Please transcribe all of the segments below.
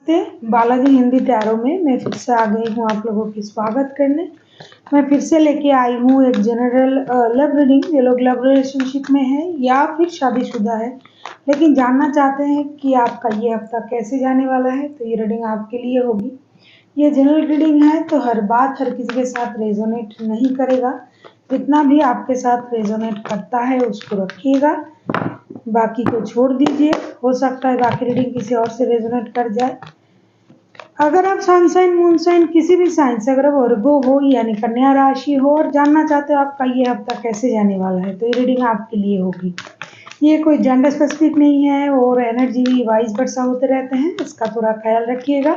Balaji Hindi tarot में मैं फिर से आ गई हूँ आप लोगों की स्वागत करने। मैं फिर से लेके आई हूँ एक जनरल लव रीडिंग। ये लोग लव रिलेशनशिप में है या फिर शादीशुदा है, लेकिन जानना चाहते हैं कि आपका ये हफ्ता कैसे जाने वाला है, तो ये रीडिंग आपके लिए होगी। ये जनरल रीडिंग है तो हर बात हर किसी के साथ रेजोनेट नहीं करेगा। जितना भी आपके साथ रेजोनेट करता है उसको रखिएगा, बाकी को छोड़ दीजिए। हो सकता है बाकी रीडिंग किसी और से रेजोनेट कर जाए। अगर आप सन साइन मून साइन किसी भी साइन से अगर वर्गो हो यानी कन्या राशि हो और जानना चाहते हो आपका ये हफ्ता कैसे जाने वाला है, तो ये रीडिंग आपके लिए होगी। ये कोई जेंडर स्पेसिफिक नहीं है और एनर्जी भी वाइज वर्सा होते रहते हैं, इसका थोड़ा ख्याल रखिएगा।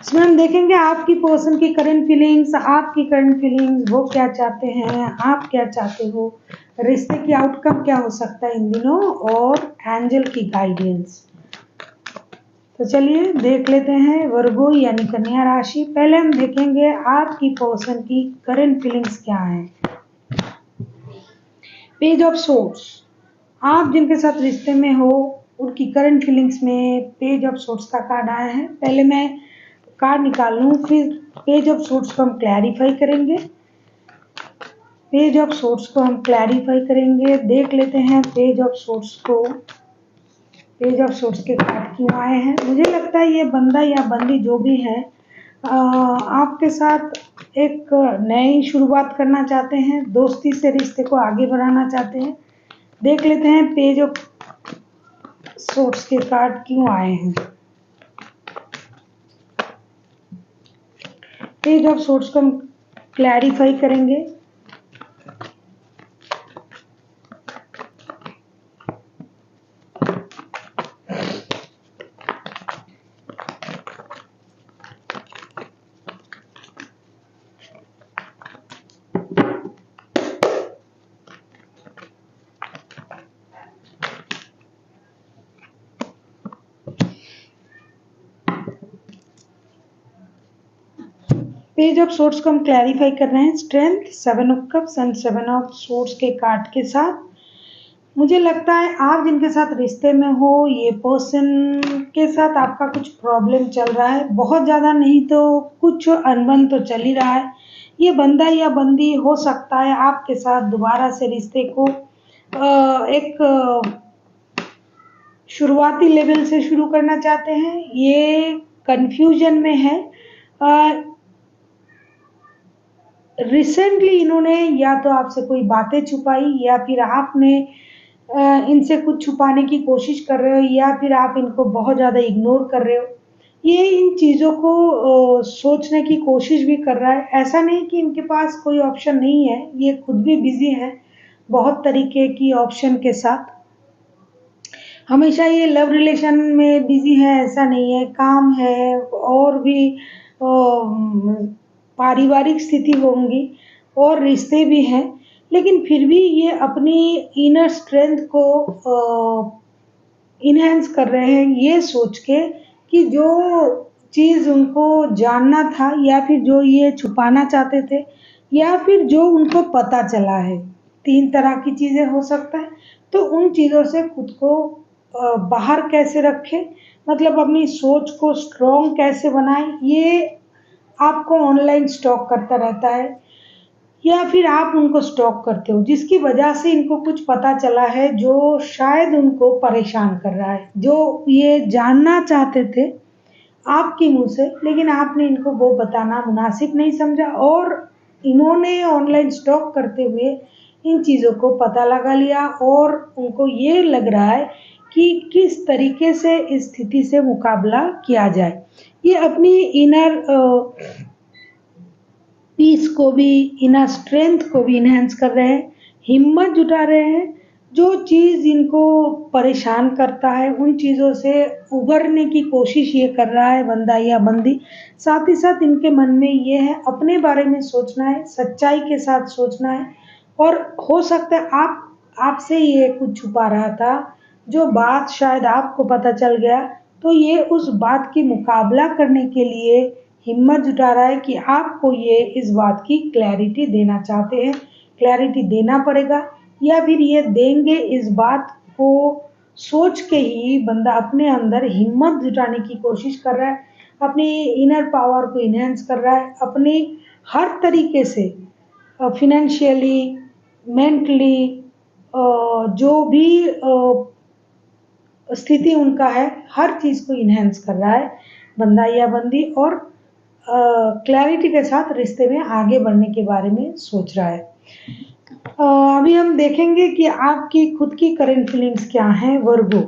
इसमें हम देखेंगे आपकी पर्सन की करंट फीलिंग्स, वो क्या चाहते हैं, आप क्या चाहते हो, रिश्ते की आउटकम क्या हो सकता है इन दिनों, और एंजल की गाइडेंस। तो चलिए देख लेते हैं वर्गो यानी कन्या राशि। पहले हम देखेंगे आपकी पर्सन की करंट फीलिंग्स क्या हैं। पेज ऑफ सोर्स, आप जिनके साथ रिश्ते में हो उनकी करंट फीलिंग्स में पेज ऑफ सोर्स का कार्ड आया है। पहले मैं कार्ड निकाल लूँ, फिर पेज ऑफ सोर्स को हम क्लैरिफाई करेंगे। पेज ऑफ सोर्स को हम क्लैरिफाई करेंगे। देख लेते हैं पेज ऑफ सोर्स को, पेज ऑफ सोर्स के कार्ड क्यों आए हैं। मुझे लगता है ये बंदा या बंदी जो भी है आपके साथ एक नई शुरुआत करना चाहते हैं, दोस्ती से रिश्ते को आगे बढ़ाना चाहते हैं। देख लेते हैं पेज ऑफ सोर्स के कार्ड क्यों आए हैं। पेज ऑफ सोर्स को हम क्लैरिफाई करेंगे। पेज ऑफ सोर्स को हम क्लैरिफाई कर रहे हैं। Strength, 7 of cups and 7 of source के कार्ड के साथ मुझे लगता है आप जिनके साथ रिश्ते में हो ये पर्सन के साथ आपका कुछ प्रॉब्लम चल रहा है। बहुत ज़्यादा नहीं तो कुछ अनबन तो चल ही रहा है। ये बंदा या बंदी हो सकता है आपके साथ दोबारा से रिश्ते को एक शुरुआती लेवल से शुरू करना चाहते हैं। ये कन्फ्यूजन में है। रिसेंटली इन्होंने या तो आपसे कोई बातें छुपाई या फिर आपने इनसे कुछ छुपाने की कोशिश कर रहे हो, या फिर आप इनको बहुत ज़्यादा इग्नोर कर रहे हो। ये इन चीज़ों को सोचने की कोशिश भी कर रहा है। ऐसा नहीं कि इनके पास कोई ऑप्शन नहीं है, ये खुद भी बिजी है बहुत तरीके की ऑप्शन के साथ। हमेशा ये लव रिलेशन में बिजी है ऐसा नहीं है, काम है और भी पारिवारिक स्थिति होंगी और रिश्ते भी हैं, लेकिन फिर भी ये अपनी इनर स्ट्रेंथ को इनहेंस कर रहे हैं ये सोच के कि जो चीज़ उनको जानना था या फिर जो ये छुपाना चाहते थे या फिर जो उनको पता चला है, 3 तरह की चीज़ें हो सकता है। तो उन चीज़ों से खुद को बाहर कैसे रखें, मतलब अपनी सोच को स्ट्रॉन्ग कैसे बनाएं। ये आपको ऑनलाइन स्टॉक करता रहता है या फिर आप उनको स्टॉक करते हो, जिसकी वजह से इनको कुछ पता चला है जो शायद उनको परेशान कर रहा है, जो ये जानना चाहते थे आपके मुंह से, लेकिन आपने इनको वो बताना मुनासिब नहीं समझा और इन्होंने ऑनलाइन स्टॉक करते हुए इन चीज़ों को पता लगा लिया और उनको ये लग रहा है कि किस तरीके से इस स्थिति से मुकाबला किया जाए। ये अपनी इनर पीस को भी, इनर स्ट्रेंथ को भी इनहेंस कर रहे हैं, हिम्मत जुटा रहे हैं। जो चीज़ इनको परेशान करता है उन चीज़ों से उबरने की कोशिश ये कर रहा है बंदा या बंदी। साथ ही साथ इनके मन में ये है अपने बारे में सोचना है, सच्चाई के साथ सोचना है। और हो सकता है आपसे ये कुछ छुपा रहा था, जो बात शायद आपको पता चल गया, तो ये उस बात की मुकाबला करने के लिए हिम्मत जुटा रहा है कि आपको ये इस बात की क्लैरिटी देना चाहते हैं। क्लैरिटी देना पड़ेगा या फिर ये देंगे इस बात को सोच के ही बंदा अपने अंदर हिम्मत जुटाने की कोशिश कर रहा है, अपनी इनर पावर को इन्हेंस कर रहा है, अपनी हर तरीके से फिनेंशियली, मेंटली, जो भी स्थिति उनका है, हर चीज को इन्हेंस कर रहा है बंदा या बंदी, और क्लैरिटी के साथ रिश्ते में आगे बढ़ने के बारे में सोच रहा है। अभी हम देखेंगे कि आपकी खुद की करंट फीलिंग्स क्या हैं वर्गो।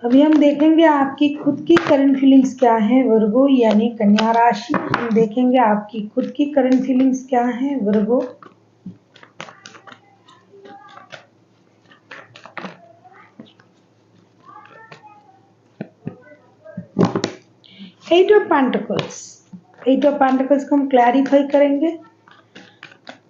अभी हम देखेंगे आपकी खुद की करंट फीलिंग्स क्या हैं वर्गो, यानी कन्या राशि। हम देखेंगे आपकी खुद की करंट फीलिंग्स क्या हैं Virgo. Eight of pentacles, eight of pentacles को हम क्लैरिफाई करेंगे।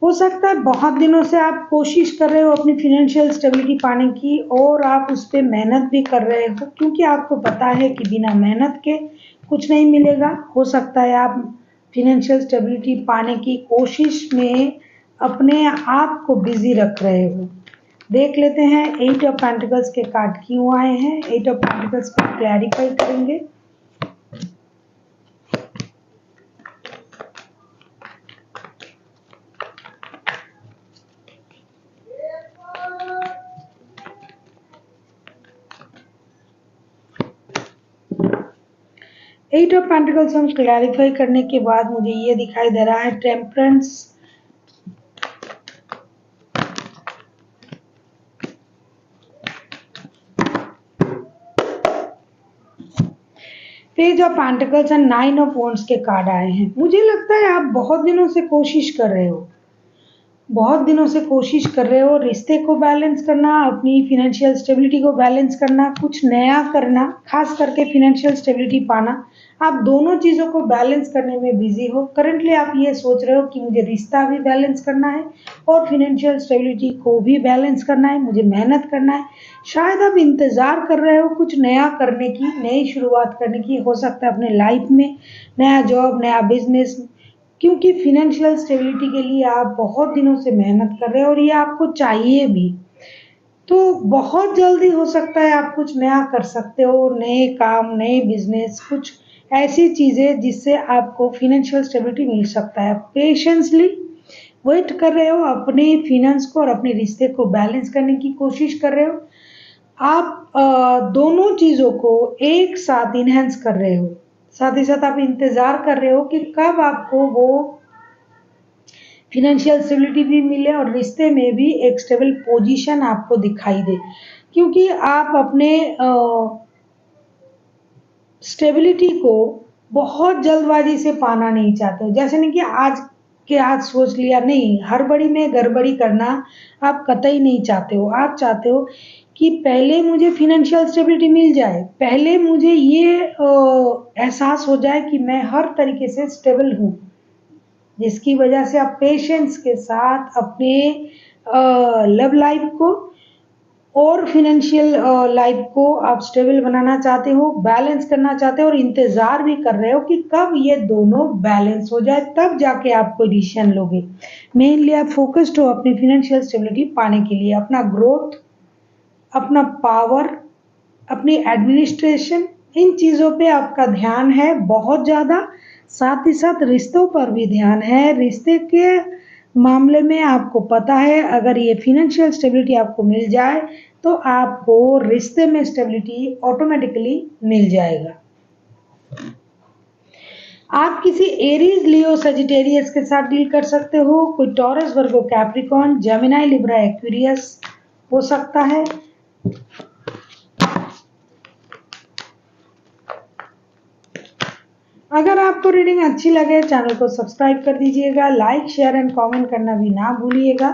हो सकता है बहुत दिनों से आप कोशिश कर रहे हो अपनी फिनेंशियल स्टेबिलिटी पाने की, और आप उस पर मेहनत भी कर रहे हो, क्योंकि आपको पता है कि बिना मेहनत के कुछ नहीं मिलेगा। हो सकता है आप फिनेंशियल स्टेबिलिटी पाने की कोशिश में अपने आप को बिजी रख रहे हो। देख लेते हैं एट ऑफ पेंटिकल्स के कार्ड क्यों आए हैं। एट ऑफ पेंटिकल्स को क्लैरिफाई करेंगे। एट ऑफ पेंटिकल्स हम क्लैरिफाई करने के बाद मुझे ये दिखाई दे रहा है temperance, page of pentacles and nine of wands के कार्ड आए हैं। मुझे लगता है आप बहुत दिनों से कोशिश कर रहे हो, बहुत दिनों से कोशिश कर रहे हो रिश्ते को बैलेंस करना, अपनी फिनेंशियल स्टेबिलिटी को बैलेंस करना, कुछ नया करना, खास करके फिनेंशियल स्टेबिलिटी पाना। आप दोनों चीज़ों को बैलेंस करने में बिजी हो। करंटली आप ये सोच रहे हो कि मुझे रिश्ता भी बैलेंस करना है और फिनेंशियल स्टेबिलिटी को भी बैलेंस करना है, मुझे मेहनत करना है। शायद आप इंतज़ार कर रहे हो कुछ नया करने की, नई शुरुआत करने की। हो सकता है अपने लाइफ में नया जॉब, नया बिजनेस, क्योंकि फिनेंशियल स्टेबिलिटी के लिए आप बहुत दिनों से मेहनत कर रहे हो और ये आपको चाहिए भी। तो बहुत जल्दी हो सकता है आप कुछ नया कर सकते हो, नए काम, नए बिजनेस, कुछ ऐसी चीज़ें जिससे आपको फिनेंशियल स्टेबिलिटी मिल सकता है। पेशेंसली वेट कर रहे हो, अपने फिनेंस को और अपने रिश्ते को बैलेंस करने की कोशिश कर रहे हो। आप दोनों चीज़ों को एक साथ इनहेंस कर रहे हो। साथ ही साथ आप इंतज़ार कर रहे हो कि कब आपको वो फिनेंशियल स्टेबिलिटी भी मिले और रिश्ते में भी एक स्टेबल पोजीशन आपको दिखाई दे, क्योंकि आप अपने स्टेबिलिटी को बहुत जल्दबाजी से पाना नहीं चाहते हो। जैसे नहीं कि आज के आज सोच लिया, नहीं, हड़बड़ी में गड़बड़ी करना आप कतई नहीं चाहते हो। आप चाहते हो कि पहले मुझे फिनेंशियल स्टेबिलिटी मिल जाए, पहले मुझे ये एहसास हो जाए कि मैं हर तरीके से स्टेबल हूँ, जिसकी वजह से आप पेशेंस के साथ अपने लव लाइफ को और फिनेंशियल लाइफ को आप स्टेबल बनाना चाहते हो, बैलेंस करना चाहते हो, और इंतज़ार भी कर रहे हो कि कब ये दोनों बैलेंस हो जाए, तब जाके आप कोई डिसीजन लोगे। मेनली आप फोकस्ड हो अपनी फिनेंशियल स्टेबिलिटी पाने के लिए। अपना ग्रोथ, अपना पावर, अपनी एडमिनिस्ट्रेशन, इन चीज़ों पे आपका ध्यान है बहुत ज़्यादा। साथ ही साथ रिश्तों पर भी ध्यान है। रिश्ते के मामले में आपको पता है अगर ये फिनेंशियल स्टेबिलिटी आपको मिल जाए तो आपको रिश्ते में स्टेबिलिटी ऑटोमेटिकली मिल जाएगा। आप किसी एरीज, लियो, सजिटेरियस के साथ डील कर सकते हो। कोई टॉरस, वर्गो, कैप्रिकॉर्न, जेमिनी, लिब्रा, एक्वेरियस हो सकता है। अगर आपको रीडिंग अच्छी लगे चैनल को सब्सक्राइब कर दीजिएगा, लाइक, शेयर एंड कमेंट करना भी ना भूलिएगा।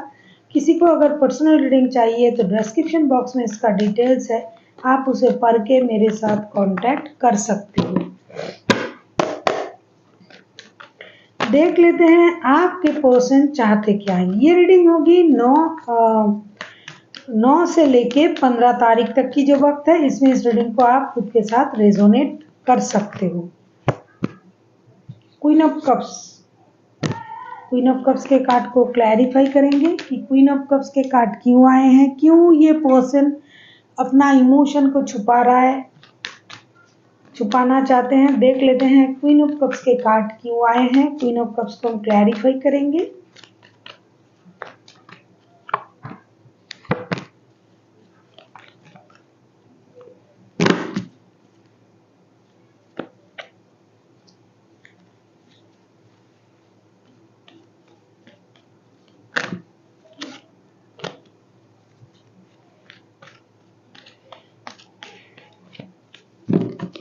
किसी को अगर पर्सनल रीडिंग चाहिए तो डिस्क्रिप्शन बॉक्स में इसका डिटेल्स है, आप उसे पढ़ के मेरे साथ कांटेक्ट कर सकते हो। देख लेते हैं आपके पर्सन चाहते क्या है। ये रीडिंग होगी 9 से लेके 15 तारीख तक की जो वक्त है, इसमें इस रीडिंग को आप खुद के साथ रेजोनेट कर सकते हो। Queen of cups, queen of cups के कार्ड को क्लैरिफाई करेंगे कि क्वीन ऑफ कप्स के कार्ड क्यों आए हैं, क्यों ये पर्सन अपना इमोशन को छुपा रहा है, छुपाना चाहते हैं। देख लेते हैं क्वीन ऑफ कप्स के कार्ड क्यों आए हैं। क्वीन ऑफ कप्स को हम क्लैरिफाई करेंगे।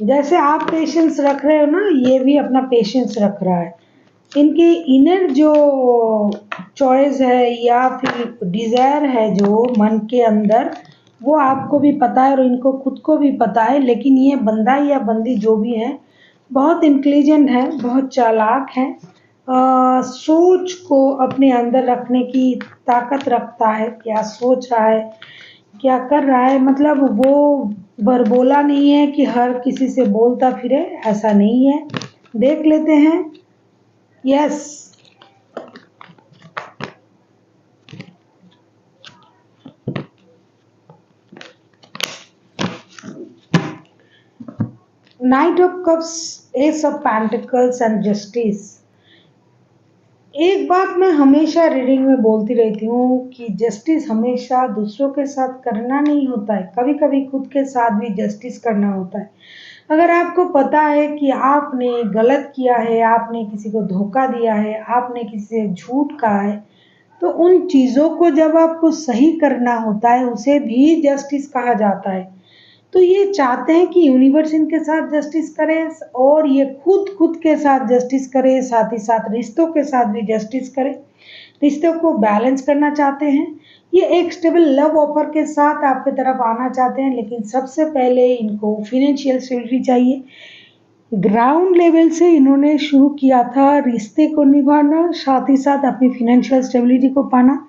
जैसे आप पेशेंस रख रहे हो ना, ये भी अपना पेशेंस रख रहा है। इनके इनर जो चॉइस है या फिर डिजायर है जो मन के अंदर, वो आपको भी पता है और इनको खुद को भी पता है। लेकिन ये बंदा या बंदी जो भी है बहुत इंटेलिजेंट है, बहुत चालाक है, सोच को अपने अंदर रखने की ताकत रखता है। क्या सोच रहा है, क्या कर रहा है, मतलब वो बरबोला नहीं है कि हर किसी से बोलता फिरे, ऐसा नहीं है। देख लेते हैं। Yes, night of cups, S of pentacles and justice. एक बात मैं हमेशा रीडिंग में बोलती रहती हूँ कि जस्टिस हमेशा दूसरों के साथ करना नहीं होता है, कभी कभी खुद के साथ भी जस्टिस करना होता है। अगर आपको पता है कि आपने गलत किया है, आपने किसी को धोखा दिया है, आपने किसी से झूठ कहा है, तो उन चीज़ों को जब आपको सही करना होता है उसे भी जस्टिस कहा जाता है। तो ये चाहते हैं कि यूनिवर्स इनके साथ जस्टिस करे और ये खुद के साथ जस्टिस करे, साथ ही साथ रिश्तों के साथ भी जस्टिस करे, रिश्तों को बैलेंस करना चाहते हैं। ये एक स्टेबल लव ऑफर के साथ आपके तरफ आना चाहते हैं, लेकिन सबसे पहले इनको फिनेंशियल स्टेबिलिटी चाहिए। ग्राउंड लेवल से इन्होंने शुरू किया था रिश्ते को निभाना, साथ ही साथ अपनी फिनेंशियल स्टेबिलिटी को पाना।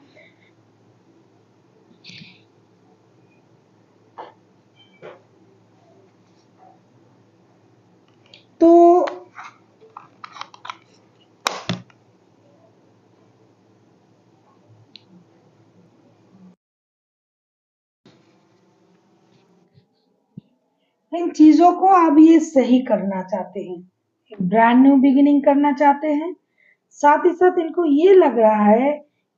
तो इन चीजों को अब ये सही करना चाहते हैं, ब्रांड न्यू बिगिनिंग करना चाहते हैं। साथ ही साथ इनको ये लग रहा है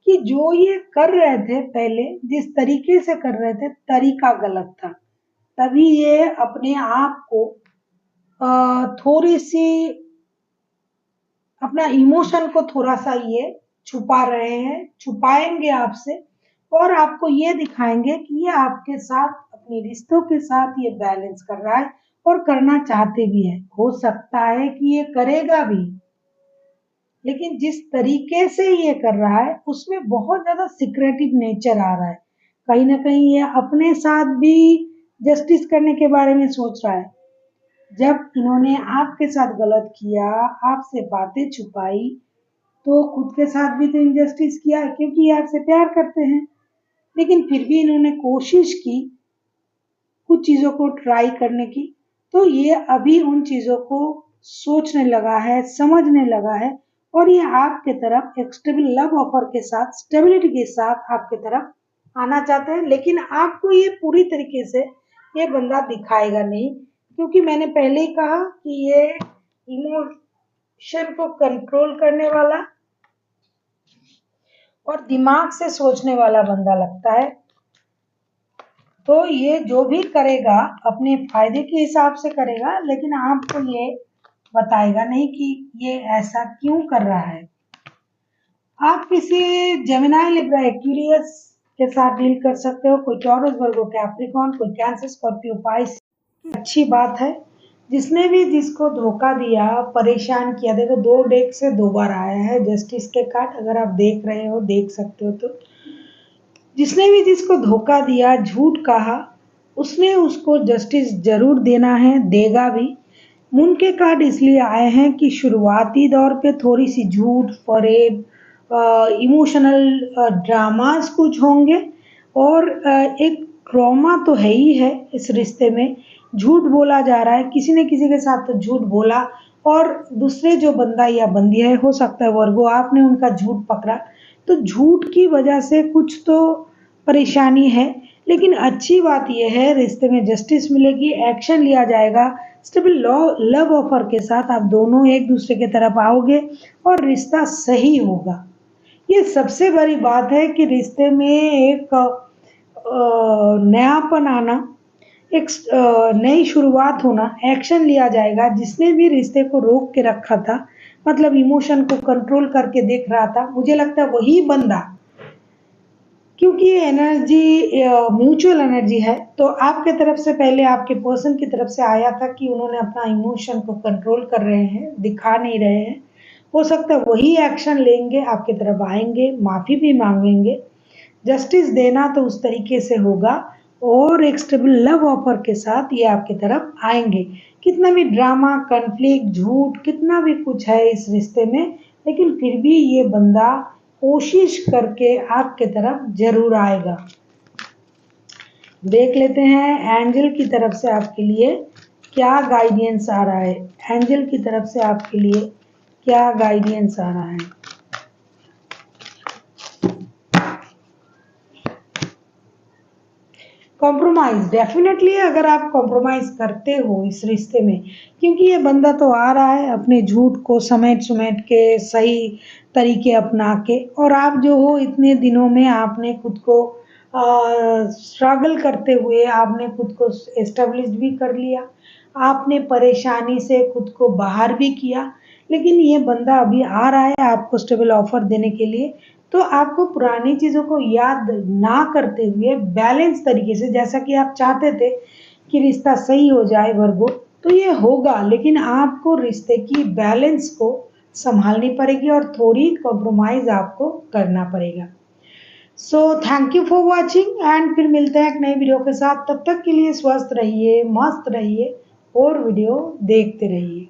कि जो ये कर रहे थे पहले, जिस तरीके से कर रहे थे, तरीका गलत था। तभी ये अपने आप को थोड़ी सी, अपना इमोशन को थोड़ा सा ये छुपा रहे हैं, छुपाएंगे आपसे और आपको ये दिखाएंगे कि ये आपके साथ, अपने रिश्तों के साथ ये बैलेंस कर रहा है और करना चाहते भी है। हो सकता है कि ये करेगा भी, लेकिन जिस तरीके से ये कर रहा है उसमें बहुत ज्यादा सिक्रेटिव नेचर आ रहा है। कहीं ना कहीं ये अपने साथ भी जस्टिस करने के बारे में सोच रहा है। जब इन्होंने आपके साथ गलत किया, आपसे बातें छुपाई, तो खुद के साथ भी तो इनजस्टिस किया, क्योंकि ये आपसे प्यार करते हैं। लेकिन फिर भी इन्होंने कोशिश की कुछ चीजों को ट्राई करने की। तो ये अभी उन चीजों को सोचने लगा है, समझने लगा है और ये आपके तरफ एक स्टेबल लव ऑफर के साथ, स्टेबिलिटी के साथ आपके तरफ आना चाहते हैं। लेकिन आपको ये पूरी तरीके से ये बंदा दिखाएगा नहीं, क्योंकि मैंने पहले ही कहा कि ये इमोशन को कंट्रोल करने वाला और दिमाग से सोचने वाला बंदा लगता है। तो ये जो भी करेगा अपने फायदे के हिसाब से करेगा, लेकिन आपको ये बताएगा नहीं कि ये ऐसा क्यों कर रहा है। आप किसी जेमिनी, लिब्रा, एक्वेरियस के साथ डील कर सकते हो, कोई टॉरस, वर्गो, कैप्रिकॉर्न, कोई कैंसर, स्कॉर्पियो, पाइस। अच्छी बात है। जिसने भी जिसको धोखा दिया, परेशान किया, देखो 2 डेक से 2 बार आया है जस्टिस के कार्ड, अगर आप देख रहे हो, देख सकते हो। तो जिसने भी जिसको धोखा दिया, झूठ कहा, उसने उसको जस्टिस जरूर देना है, देगा भी। मून के कार्ड इसलिए आए हैं कि शुरुआती दौर पे थोड़ी सी झूठ, फरेब, इमोशनल ड्रामास कुछ होंगे और एक ट्रॉमा तो है ही है इस रिश्ते में। झूठ बोला जा रहा है, किसी ने किसी के साथ तो झूठ बोला और दूसरे जो बंदा या बंदी है, हो सकता है वर्गो, आपने उनका झूठ पकड़ा, तो झूठ की वजह से कुछ तो परेशानी है, लेकिन अच्छी बात यह है रिश्ते में जस्टिस मिलेगी, एक्शन लिया जाएगा, स्टेबल लव ऑफर के साथ आप दोनों एक दूसरे की तरफ आओगे और रिश्ता सही होगा। ये सबसे बड़ी बात है कि रिश्ते में एक नयापन आना, एक नई शुरुआत होना, एक्शन लिया जाएगा। जिसने भी रिश्ते को रोक के रखा था, मतलब इमोशन को कंट्रोल करके देख रहा था, मुझे लगता है वही बंदा, क्योंकि ये एनर्जी म्यूचुअल एनर्जी है, तो आपके तरफ से पहले आपके पर्सन की तरफ से आया था कि उन्होंने अपना इमोशन को कंट्रोल कर रहे हैं, दिखा नहीं रहे हैं। हो सकता है वही एक्शन लेंगे, आपके तरफ आएंगे, माफ़ी भी मांगेंगे। जस्टिस देना तो उस तरीके से होगा और एक स्टेबल लव ऑफर के साथ ये आपकी तरफ आएंगे। कितना भी ड्रामा, कन्फ्लिक्ट, झूठ, कितना भी कुछ है इस रिश्ते में, लेकिन फिर भी ये बंदा कोशिश करके आपके तरफ जरूर आएगा। देख लेते हैं एंजल की तरफ से आपके लिए क्या गाइडेंस आ रहा है। एंजल की तरफ से आपके लिए क्या गाइडेंस आ रहा है। कॉम्प्रोमाइज, डेफिनेटली अगर आप कॉम्प्रोमाइज करते हो इस रिश्ते में, क्योंकि ये बंदा तो आ रहा है अपने झूठ को समेट समेट के सही तरीके अपना के, और आप जो हो इतने दिनों में आपने खुद को स्ट्रगल करते हुए आपने खुद को एस्टेब्लिश भी कर लिया, आपने परेशानी से खुद को बाहर भी किया, लेकिन ये बंदा अभी आ रहा है आपको स्टेबल ऑफर देने के लिए। तो आपको पुरानी चीज़ों को याद ना करते हुए बैलेंस तरीके से, जैसा कि आप चाहते थे कि रिश्ता सही हो जाए वर्गो, तो ये होगा, लेकिन आपको रिश्ते की बैलेंस को संभालनी पड़ेगी और थोड़ी कॉम्प्रोमाइज आपको करना पड़ेगा। So thank you for watching and फिर मिलते हैं एक नई वीडियो के साथ। तब तक के लिए स्वस्थ रहिए, मस्त रहिए और वीडियो देखते रहिए।